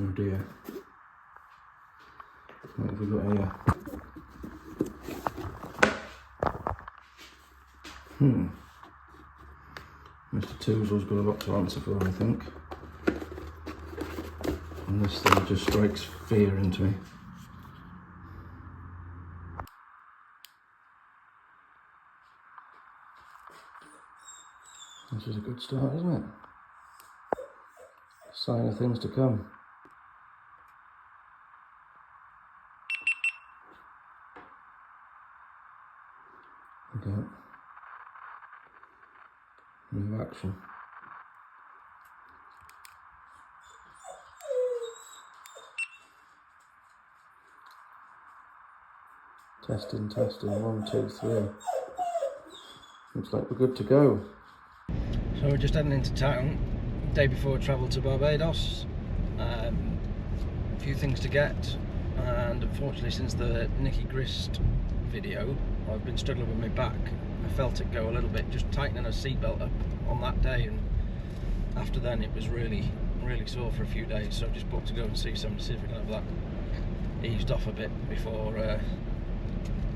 Oh dear. What have we got here? Mr. Toozle's got a lot to answer for, I think. And this thing just strikes fear into me. This is a good start, isn't it? Sign of things to come. Okay. New action. Testing, 1, 2, 3. Looks like we're good to go. So we're just heading into town, day before travel to Barbados. A few things to get, and unfortunately since the Nicky Grist video, I've been struggling with my back. I felt it go a little bit, just tightening a seatbelt up on that day, and after then it was really sore for a few days. So I've just booked to go and see somebody, see if we can have that eased off a bit before a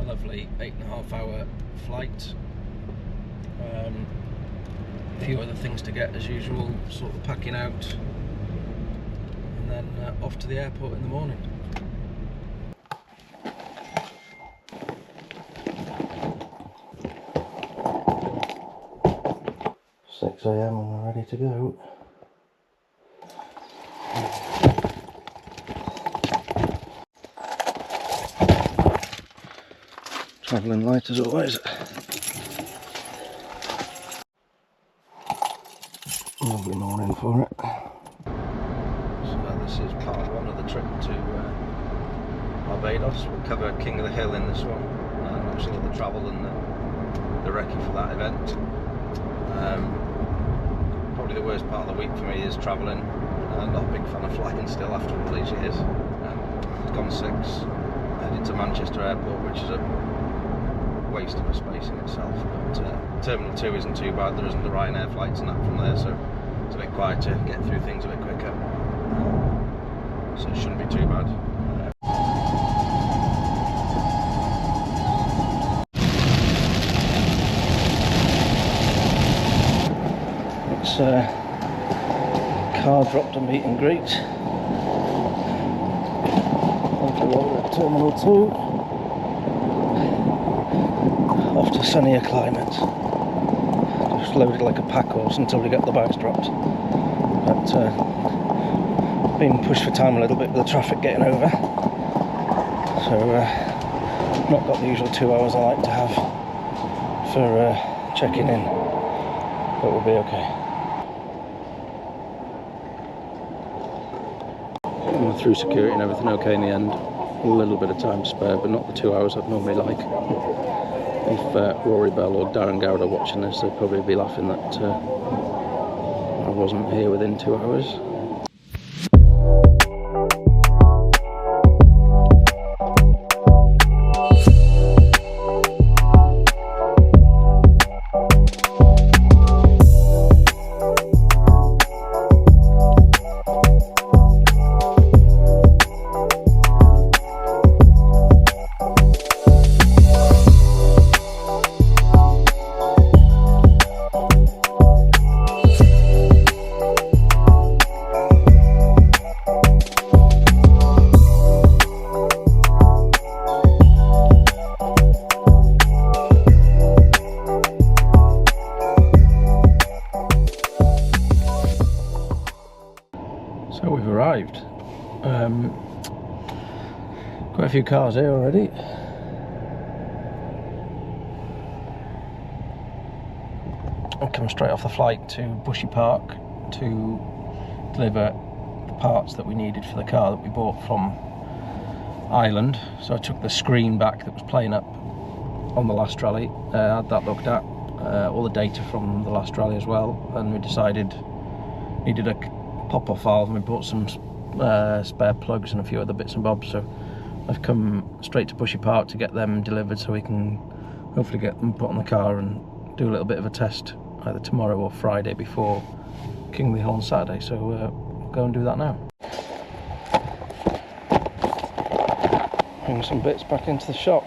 lovely 8.5-hour flight. A few other things to get as usual, sort of packing out, and then off to the airport in the morning. 6 AM and we're ready to go. Travelling light as always. Lovely morning for it. So this is part 1 of the trip to Barbados. We'll cover King of the Hill in this one, and obviously all the travel and the recce for that event. Probably the worst part of the week for me is travelling. I'm not a big fan of flying still after all these years. It's gone 6, headed to Manchester Airport, which is a waste of a space in itself. But Terminal 2 isn't too bad. There isn't the Ryanair flights and that from there, so it's a bit quieter, get through things a bit quicker. So it shouldn't be too bad. It's car dropped a meet and greet. Over at Terminal 2. Off to sunnier climates. Just loaded like a pack horse until we get the bags dropped. But being pushed for time a little bit with the traffic getting over. So not got the usual 2 hours I like to have for checking in. But we'll be okay. Through security and everything okay in the end. A little bit of time to spare, but not the 2 hours I'd normally like. If Rory Bell or Darren Gowd are watching this, they'd probably be laughing that I wasn't here within 2 hours. So we've arrived. Quite a few cars here already. I come straight off the flight to Bushy Park to deliver the parts that we needed for the car that we bought from Ireland. So I took the screen back that was playing up on the last rally, had that looked at, all the data from the last rally as well, and we decided needed a pop-off valve, and we bought some spare plugs and a few other bits and bobs. So I've come straight to Bushy Park to get them delivered so we can hopefully get them put on the car and do a little bit of a test either tomorrow or Friday before King of the Hill on Saturday. So we'll go and do that now. dropping some bits back into the shop.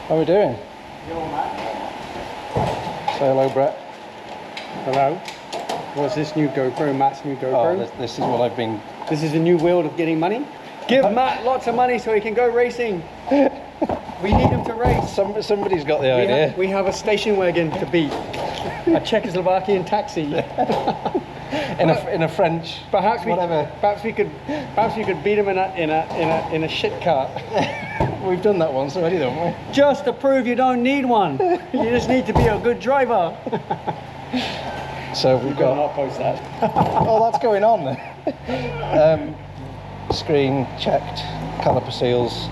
How are we doing? Say hello, Brett. Hello. What's this new GoPro? Matt's new GoPro? Oh, this is what I've been... This is a new world of getting money? Give Matt lots of money so he can go racing. We need him to race. Somebody's got the idea. We have a station wagon to beat. A Czechoslovakian taxi. in a French. Perhaps whatever. Perhaps we could beat him in a shit cart. We've done that once already, don't we? Just to prove you don't need one. You just need to be a good driver. So we've got... not post that. Oh, that's going on then. Screen checked, caliper seals,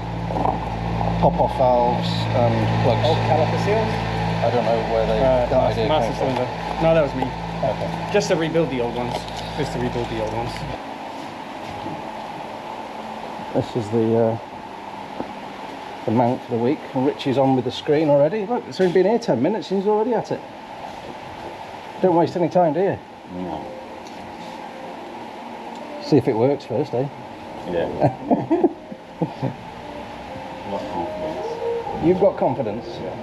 pop-off valves and plugs. Oh, caliper seals? I don't know where they master cylinder. No, that was me. Okay. Just to rebuild the old ones. Just to rebuild the old ones. This is the mount for the week, and Richie's on with the screen already. Look, so he's been here 10 minutes and he's already at it. Don't waste any time, do you? No. See if it works first, eh? Yeah. Not confidence. You've got confidence. Yeah.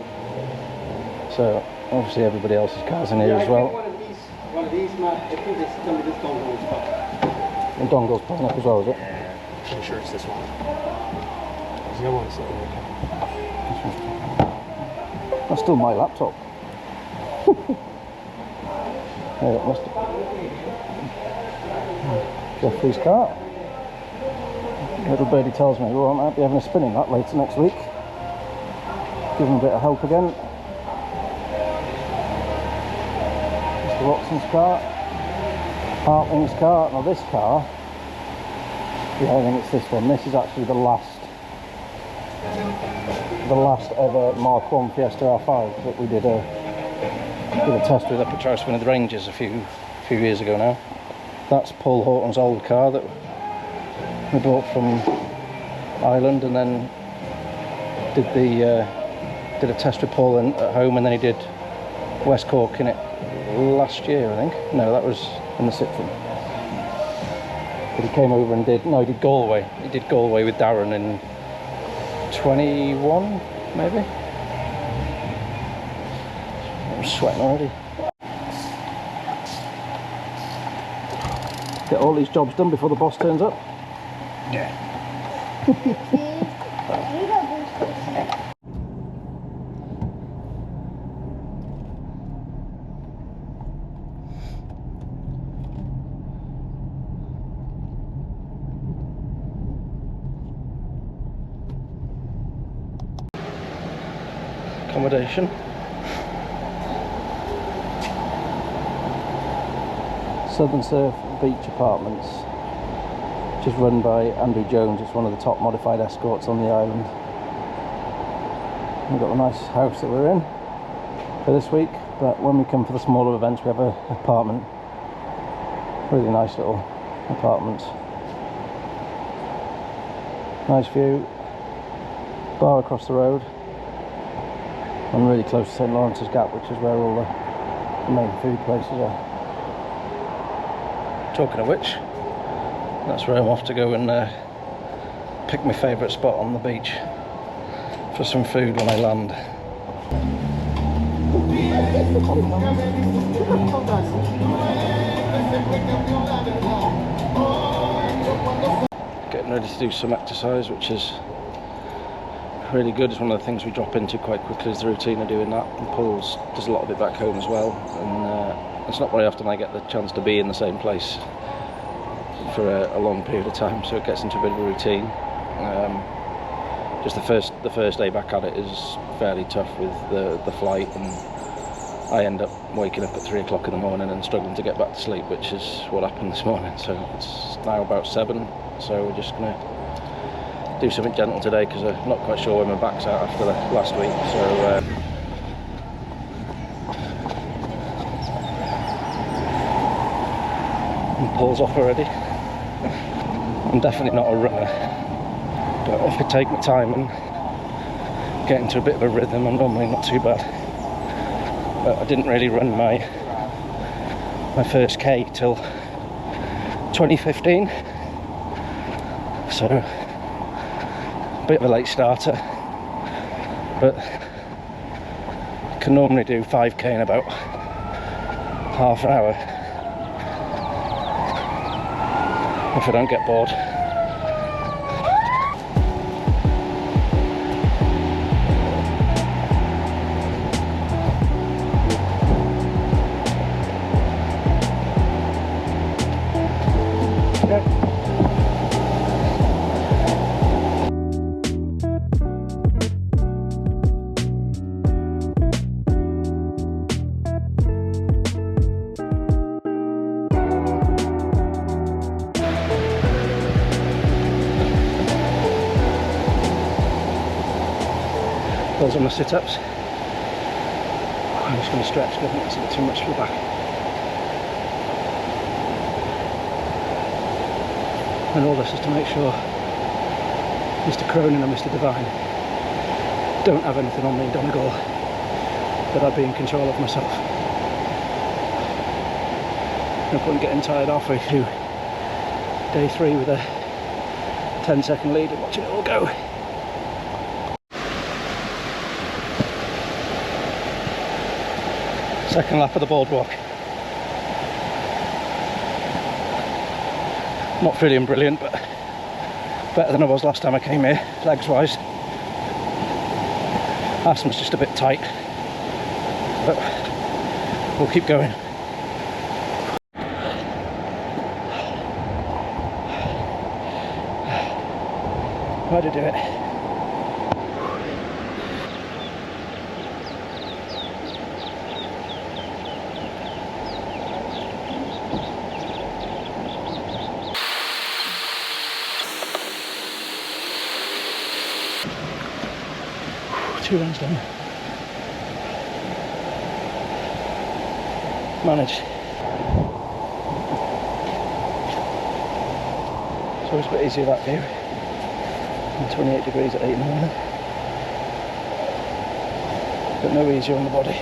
So obviously everybody else's car's in here as well. One of these, Matt, I think this dongle is up. And dongle's pulling up as well, is it? Yeah, I'm sure it's this one. There's no one sitting there. That's still my laptop. Yeah, it must have. Jeffrey's car. Little birdie tells me we might be having a spin in that later next week. Give him a bit of help again. Mr. Watson's car. Hartling's car. Now this car, yeah, I think it's this one. This is actually the last ever Mark 1 Fiesta R5 that we did a test with up at Trousman of the Ranges a few years ago now. That's Paul Horton's old car that we bought from Ireland, and then did a test with Paul at home, and then he did West Cork in it last year, I think. No, that was in the Citroen. But he came over and did Galway. He did Galway with Darren in 21, maybe. I'm sweating already. Get all these jobs done before the boss turns up. Yeah. Accommodation. Southern Surf Beach Apartments, which is run by Andrew Jones. It's one of the top modified escorts on the island. We've got a nice house that we're in for this week, but when we come for the smaller events we have an apartment. Really nice little apartment. Nice view, bar across the road, and really close to St Lawrence's Gap, which is where all the main food places are. Talking of which, that's where I'm off to go and pick my favourite spot on the beach for some food when I land. Getting ready to do some exercise, which is really good. It's one of the things we drop into quite quickly, is the routine of doing that. And Paul does a lot of it back home as well, and it's not very often I get the chance to be in the same place for a long period of time, so it gets into a bit of a routine. Just the first day back at it is fairly tough with the flight, and I end up waking up at 3 o'clock in the morning and struggling to get back to sleep, which is what happened this morning. So it's now about 7, so we're just gonna do something gentle today because I'm not quite sure where my back's at after the last week. So Paul's off already. I'm definitely not a runner, but if I take my time and get into a bit of a rhythm, I'm normally not too bad. But I didn't really run my first K till 2015, So, bit of a late starter, but can normally do 5k in about half an hour if I don't get bored. Those are my sit-ups. I'm just going to stretch because I think it's a bit too much for the back. And all this is to make sure Mr. Cronin and Mr. Devine don't have anything on me in Donegal, that I'd be in control of myself. No point getting tired halfway through day 3 with a 10-second lead and watching it all go. Second lap of the boardwalk. Not feeling brilliant, but better than I was last time I came here, legs wise. Asthma's just a bit tight, but we'll keep going. How'd I do it? Two runs done. Managed. It's always a bit easier that view. And 28 degrees at 8 in the morning. But no easier on the body.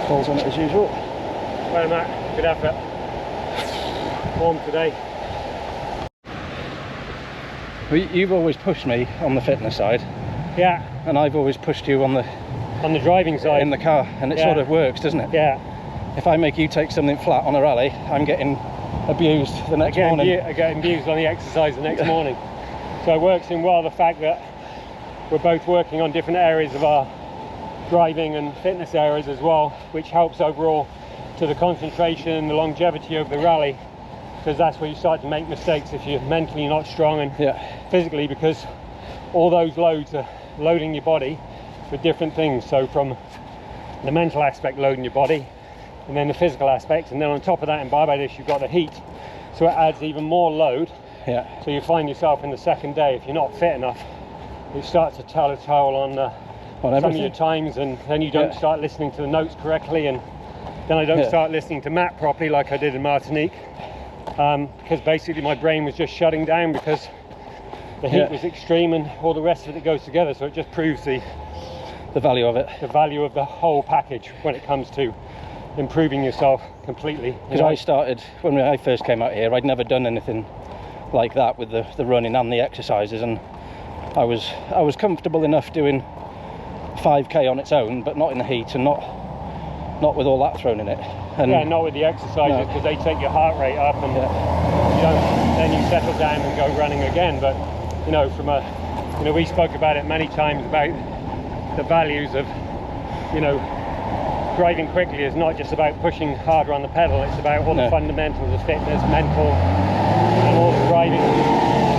Falls on it as usual. Well, Matt, good effort. Warm today. Well, you've always pushed me on the fitness side. Yeah. And I've always pushed you on the driving side. In the car, and it sort of works, doesn't it? Yeah. If I make you take something flat on a rally, I'm getting abused the next morning. I get abused on the exercise the next morning. So it works in well the fact that we're both working on different areas of our driving and fitness areas as well, which helps overall to the concentration and the longevity of the rally, because that's where you start to make mistakes if you're mentally not strong and physically, because all those loads are loading your body with different things. So from the mental aspect, loading your body, and then the physical aspect, and then on top of that in Barbados you've got the heat, so it adds even more load. So you find yourself in the second day, if you're not fit enough, it starts to tell a tale on some of your times, and then you don't start listening to the notes correctly, and then I don't start listening to Matt properly like I did in Martinique, because basically my brain was just shutting down because the heat was extreme and all the rest of it goes together. So it just proves the value of it, the value of the whole package when it comes to improving yourself completely. Because I started, when I first came out here, I'd never done anything like that with the running and the exercises, and I was comfortable enough doing 5k on its own, but not in the heat, and not with all that thrown in it. And not with the exercises, because they take your heart rate up, and then you settle down and go running again. But you know, from we spoke about it many times about the values of, driving quickly is not just about pushing harder on the pedal, it's about all the fundamentals of fitness, mental, and all the driving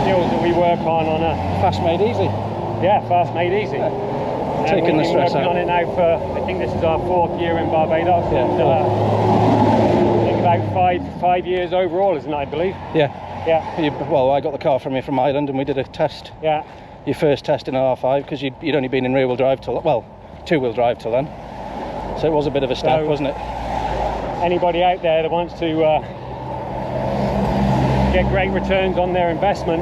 skills that we work on a FastMadeEasy. Yeah, FastMadeEasy. Taking the stress out. We've been working on it now for, I think this is our 4th year in Barbados. And, I think about five years overall, isn't it, I believe? Well, I got the car from you from Ireland, and we did a test. Your first test in an R5, because you'd only been in rear-wheel drive till, well, 2-wheel drive till then. So it was a bit of a step, wasn't it? Anybody out there that wants to get great returns on their investment,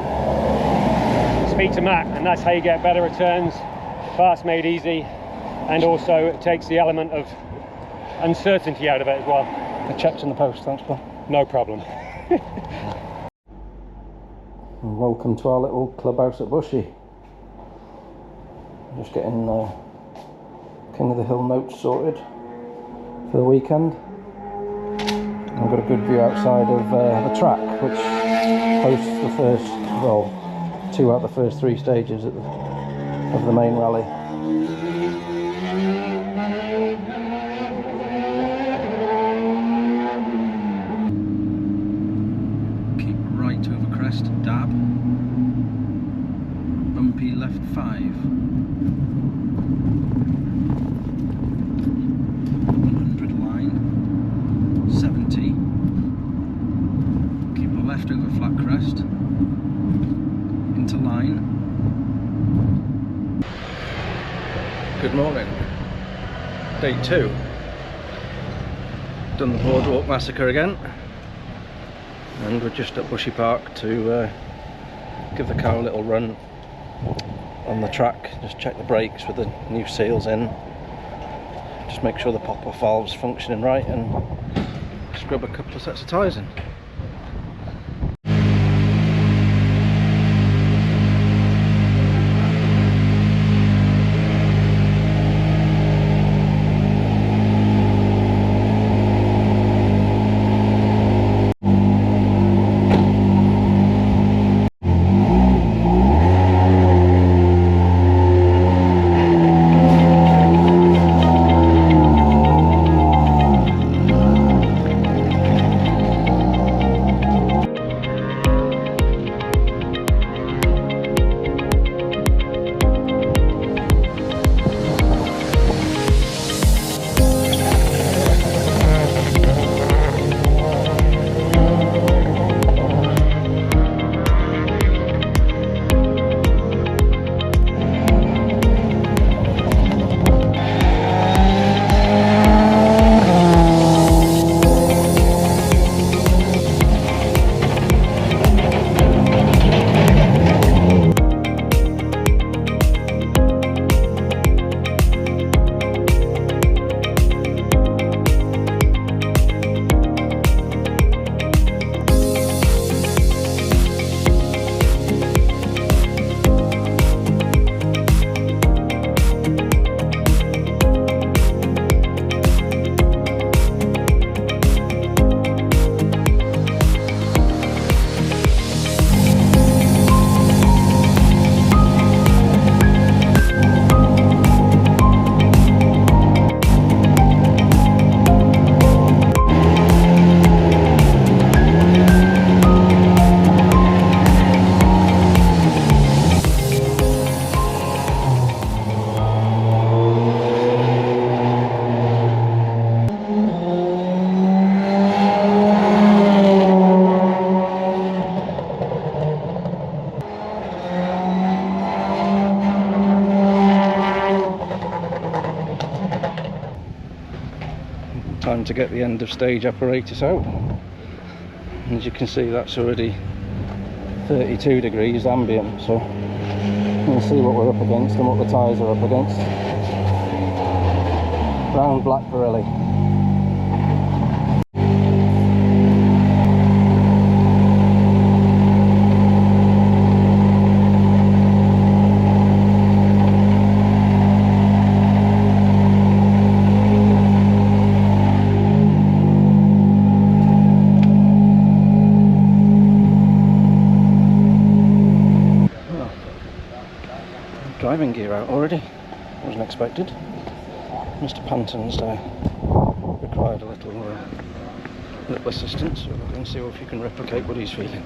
speak to Matt, and that's how you get better returns. FastMadeEasy, and also it takes the element of uncertainty out of it as well. I checked in the post, thanks Paul. No problem. And welcome to our little clubhouse at Bushy. Just getting King of the Hill notes sorted for the weekend. I've got a good view outside of the track, which hosts the first, well, 2 out of the first 3 stages of the main rally. Keep right over crest, dab. Bumpy left 5. 100 line. 70. Keep a left over flat crest. Into line. Good morning. Day 2. Done the boardwalk massacre again. And we're just at Bushy Park to give the car a little run on the track. Just check the brakes with the new seals in. Just make sure the pop-off valve's functioning right and scrub a couple of sets of tyres in. Time to get the end of stage apparatus out. As you can see, that's already 32 degrees ambient, so we'll see what we're up against and what the tyres are up against. Brown black Pirelli. Driving gear out already. Wasn't expected. Mr. Panton's required a little assistance, so we're going to see if you can replicate what he's feeling.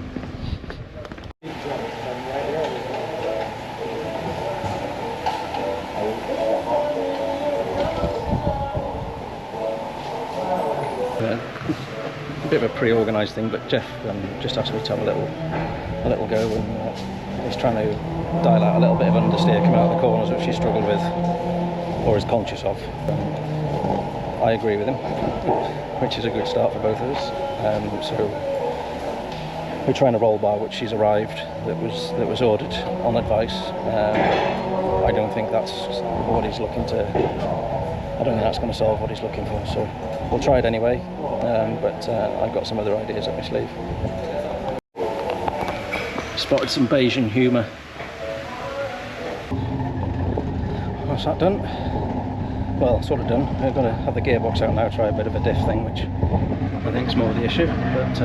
A bit of a pre-organised thing, but Jeff just asked me to have a little go, and he's trying to dial out a little bit of understeer coming out of the corners, which he struggled with, or is conscious of. I agree with him, which is a good start for both of us. So we're trying to roll bar, which she's arrived, that was ordered on advice. I don't think that's what he's looking to I don't think that's going to solve what he's looking for, so we'll try it anyway, but I've got some other ideas up my sleeve. Spotted some Bayesian humour. What's that done? Well, sort of done. I've got to have the gearbox out now, try a bit of a diff thing, which I think is more the issue, but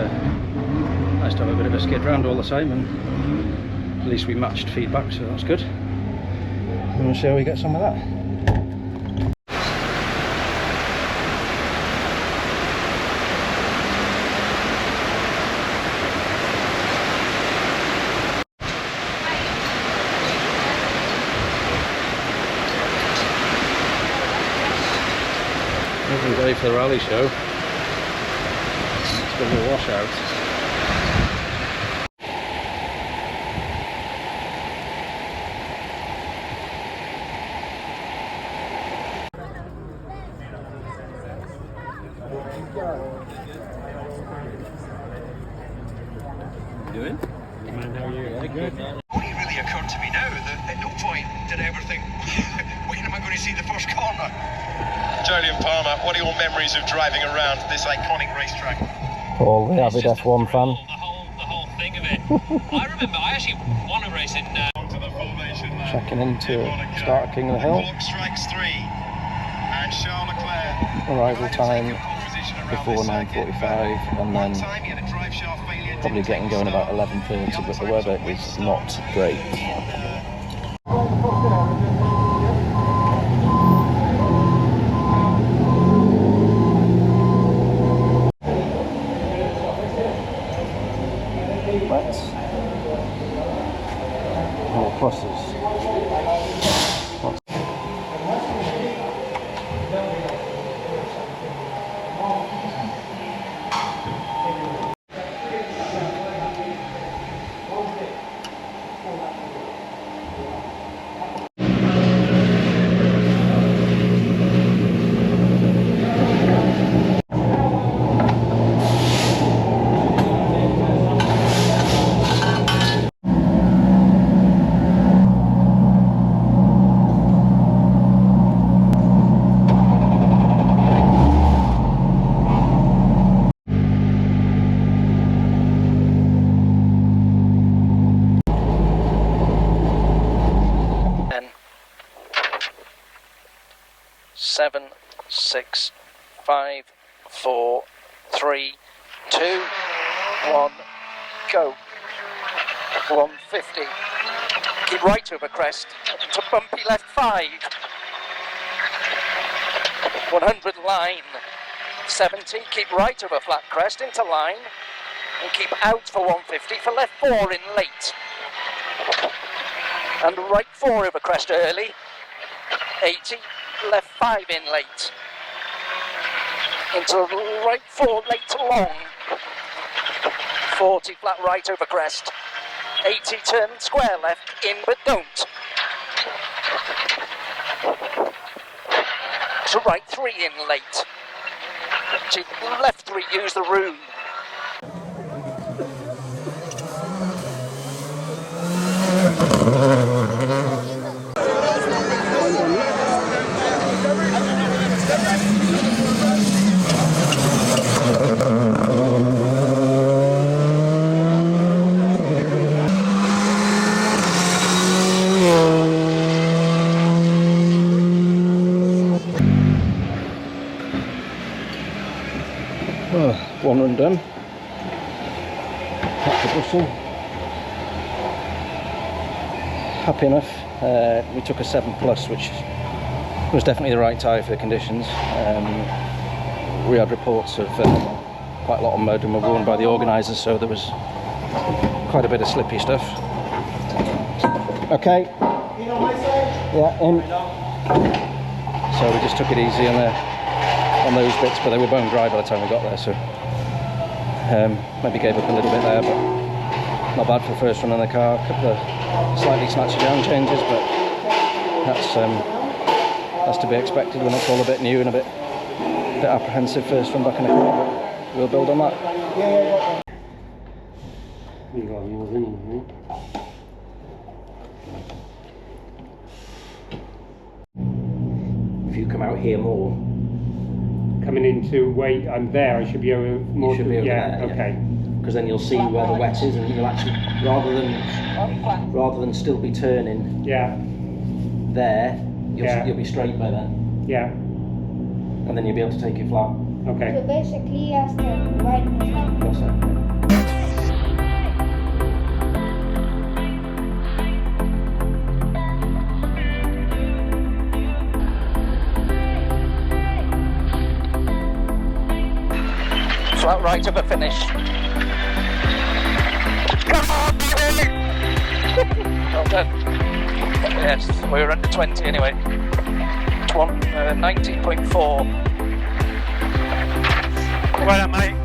nice to have a bit of a skid round all the time, and at least we matched feedback, so that's good. And we'll see how we get some of that. Moving day for the rally show. It's going to be a washout. Doing? Man, how are you? Yeah, good. Only really occurred to me now that at no point did I ever think, when am I going to see the first corner? Charlie and Palmer, what are your memories of driving around this iconic racetrack? Paul, the avid F1 fan. The whole thing of it. I remember I actually won a race in Onto the formation lap. Checking into start King of the Hill. Clock strikes 3, and Charles Leclerc. Arrival time before 9:45, and then probably getting going about 11:30, but the weather is not great. Wet. More pluses. Seven, 6, 5, 4, 3, 2, 1, go. 150. Keep right over crest to bumpy left 5. 100 line. 70. Keep right over flat crest into line, and keep out for 150 for left 4 in late. And right 4 over crest early. 80. Left 5 in late, into right 4 late long, 40 flat right over crest, 80 turn square left in but don't, to right 3 in late, to left 3 use the room. One run done. Back to Bristol. Happy enough. We took a 7+, which was definitely the right tyre for the conditions. We had reports of quite a lot of mud and were warned by the organisers, so there was quite a bit of slippy stuff. Okay. Yeah, in. So we just took it easy on those bits, but they were bone dry by the time we got there, so maybe gave up a little bit there, but not bad for the first run in the car. A couple of slightly snatchy down changes, but that's to be expected when it's all a bit new and a bit apprehensive first run back in the car, but we'll build on that. View come out here more. Coming into where I'm there, I should be over more. You should be over yeah, there, okay. Because then you'll see where the wet is, and you'll actually, rather than still be turning Yeah. there, Yeah. you'll be straight by then, Yeah. and then you'll be able to take it flat. Okay. So basically, he has to ride on his hand. That's it. Flat right of the finish. Come on, baby! Well done. Yes, we were under 20 anyway. 19.4. Well done, mate.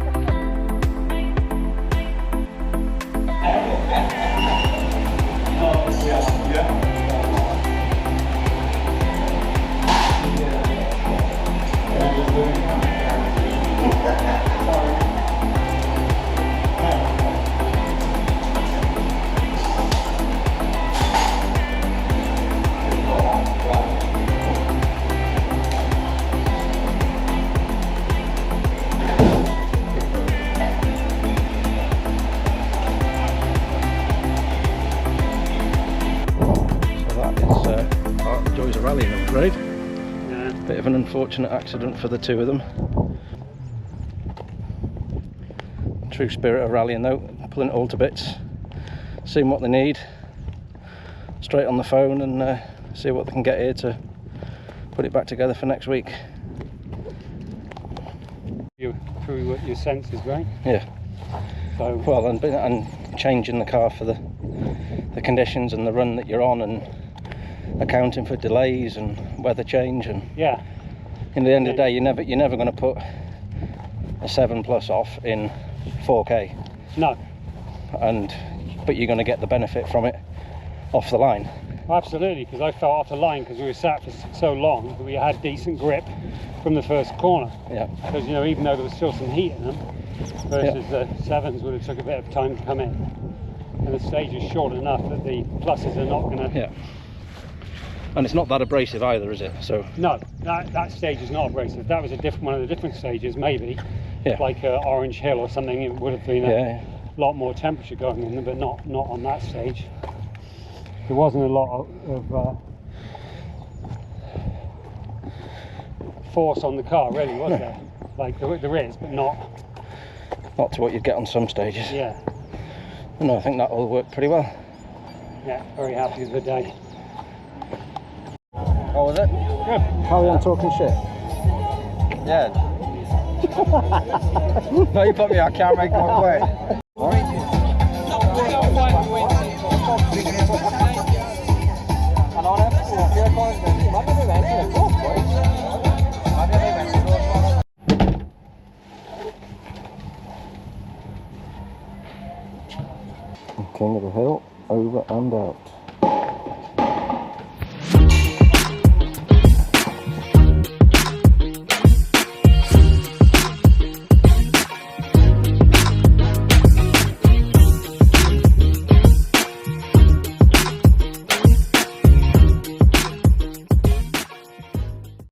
Joys of rallying, I'm afraid. Yeah. Bit of an unfortunate accident for the two of them. True spirit of rallying though, pulling it all to bits, seeing what they need, straight on the phone, and see what they can get here to put it back together for next week. You through your senses, right? Yeah. So Well, and changing the car for the conditions and the run that you're on, and accounting for delays and weather change, and yeah. in the end of the day, you're never going to put a 7+ off in 4K, No. but you're going to get the benefit from it off the line. Absolutely, because I felt off the line because we were sat for so long that we had decent grip from the first corner. Yeah. Because, you know, even though there was still some heat in them, versus the 7s would have took a bit of time to come in. And the stage is short enough that the pluses are not going to... Yeah. And it's not that abrasive either, is it? So No, that stage is not abrasive. That was one of the different stages, maybe. yeah. Like Orange Hill or something, it would have been Yeah. a lot more temperature going in there, but not on that stage. There wasn't a lot of force on the car, really, was there? Like there is, but not Not to what you'd get on some stages. Yeah. No, I think that will work pretty well. Yeah, very happy with the day. How was it? Good. Carry on talking shit. Yeah. No, you put me on camera, go away. King of the Hill, over and out.